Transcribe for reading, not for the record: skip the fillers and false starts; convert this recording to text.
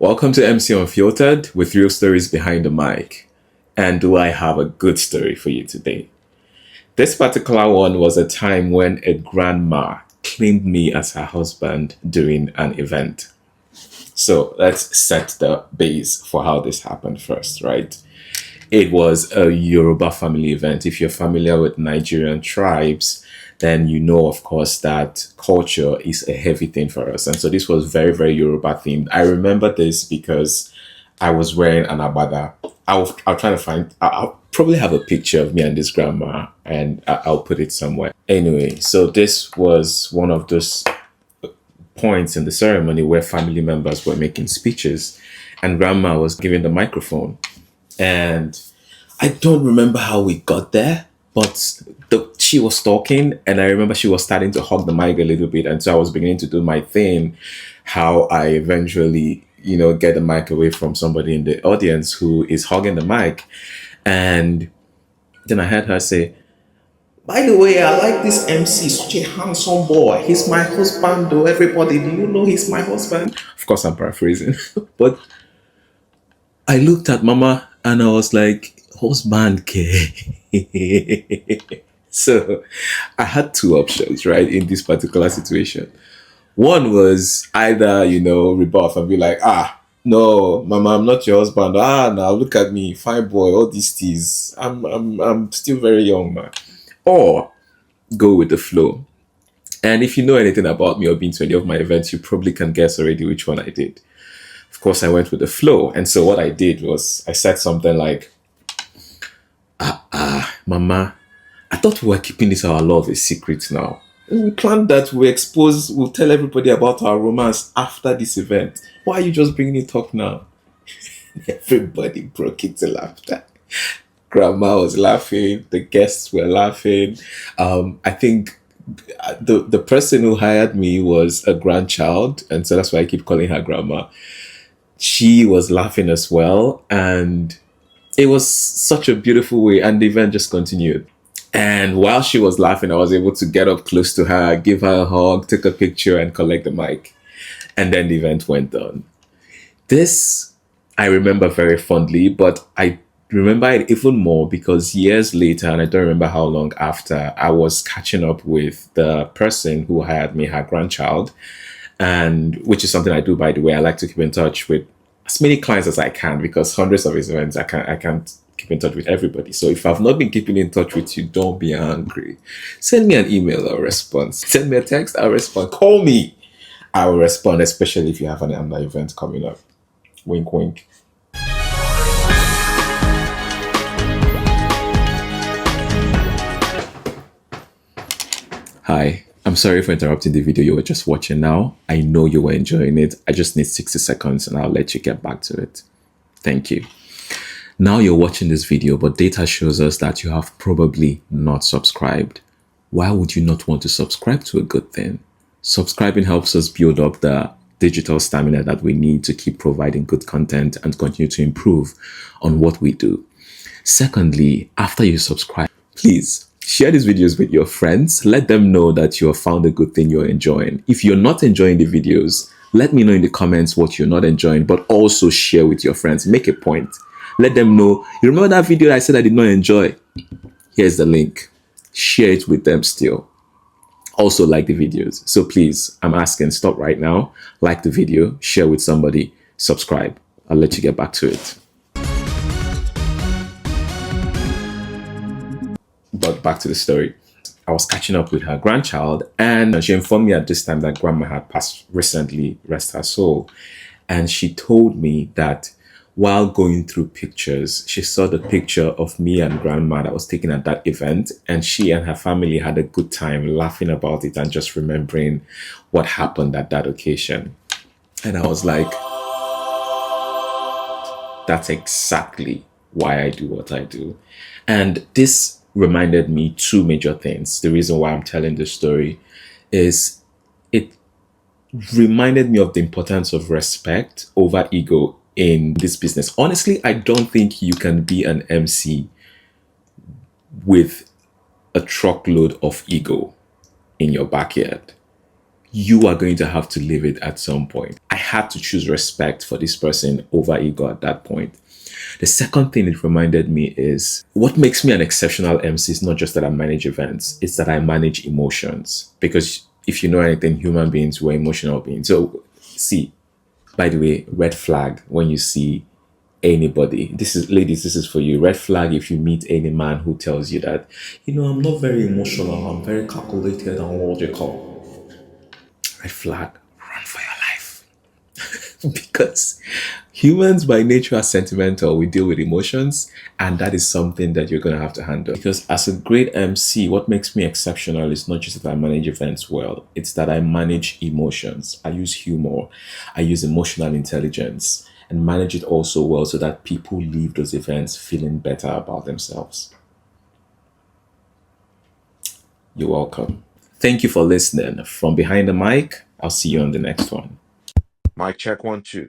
Welcome to MC Unfiltered with real stories behind the mic. And do I have a good story for you today? This particular one was a time when a grandma claimed me as her husband during an event. So let's set the base for how this happened first, right? It was a Yoruba family event. If you're familiar with Nigerian tribes, then you know, of course, that culture is a heavy thing for us. And so this was very, very Yoruba themed. I remember this because I was wearing an abada. I'll try to find, I'll probably have a picture of me and this grandma and I'll put it somewhere. Anyway, so this was one of those points in the ceremony where family members were making speeches and grandma was giving the microphone. And I don't remember how we got there, but she was talking and I remember she was starting to hug the mic a little bit. And so I was beginning to do my thing, how I eventually, get the mic away from somebody in the audience who is hugging the mic. And then I heard her say, "By the way, I like this MC, such a handsome boy. He's my husband, though. Everybody, do you know he's my husband?" Of course, I'm paraphrasing. But I looked at Mama and I was like, husband, So I had two options, right, in this particular situation. One was either, rebuff and be like, no, Mama, I'm not your husband. Now look at me, fine boy, all these teas. I'm still very young, man. Or go with the flow. And if you know anything about me or been to any of my events, you probably can guess already which one I did. Of course, I went with the flow. And so what I did was I said something like, Mama, I thought we were keeping this our love a secret now. And we planned that we'll tell everybody about our romance after this event. Why are you just bringing it up now? Everybody broke into laughter. Grandma was laughing. The guests were laughing. I think the person who hired me was a grandchild. And so that's why I keep calling her grandma. She was laughing as well. And it was such a beautiful way. And the event just continued. And while she was laughing, I was able to get up close to her, give her a hug, take a picture, and collect the mic. And then the event went on. This I remember very fondly, but I remember it even more because years later, and I don't remember how long after, I was catching up with the person who hired me, her grandchild, and which is something I do, by the way. I like to keep in touch with as many clients as I can because hundreds of his events, I can't keep in touch with everybody. So if I've not been keeping in touch with you, don't be angry. Send me an email or response. Send me a text, I'll respond. Call me, I will respond, especially if you have an event coming up. Wink, wink. Hi, I'm sorry for interrupting the video you were just watching now. I know you were enjoying it. I just need 60 seconds and I'll let you get back to it. Thank you. Now you're watching this video, but data shows us that you have probably not subscribed. Why would you not want to subscribe to a good thing? Subscribing helps us build up the digital stamina that we need to keep providing good content and continue to improve on what we do. Secondly, after you subscribe, please share these videos with your friends. Let them know that you have found a good thing you're enjoying. If you're not enjoying the videos, let me know in the comments what you're not enjoying, but also share with your friends. Make a point. Let them know, you remember that video that I said I did not enjoy? Here's the link. Share it with them still. Also like the videos. So please, I'm asking, stop right now. Like the video, share with somebody, subscribe. I'll let you get back to it. But back to the story. I was catching up with her grandchild and she informed me at this time that grandma had passed recently, rest her soul. And she told me that while going through pictures, she saw the picture of me and grandma that was taken at that event, and she and her family had a good time laughing about it and just remembering what happened at that occasion. And I was like, that's exactly why I do what I do. And this reminded me two major things. The reason why I'm telling this story is it reminded me of the importance of respect over ego in this business. Honestly, I don't think you can be an MC with a truckload of ego in your backyard. you are going to have to live it at some point. I had to choose respect for this person over ego at that point. The second thing it reminded me is what makes me an exceptional MC is not just that I manage events, it's that I manage emotions. Because if you know anything, human beings were emotional beings. So, see, by the way, red flag when you see anybody. This is, ladies, this is for you. Red flag if you meet any man who tells you that, I'm not very emotional, I'm very calculated and logical. Red flag, run for your life. Because humans by nature are sentimental. We deal with emotions, and that is something that you're going to have to handle. Because as a great MC, what makes me exceptional is not just that I manage events well, it's that I manage emotions. I use humor, I use emotional intelligence, and manage it also well so that people leave those events feeling better about themselves. You're welcome. Thank you for listening. From behind the mic, I'll see you on the next one. Mic check 1 2.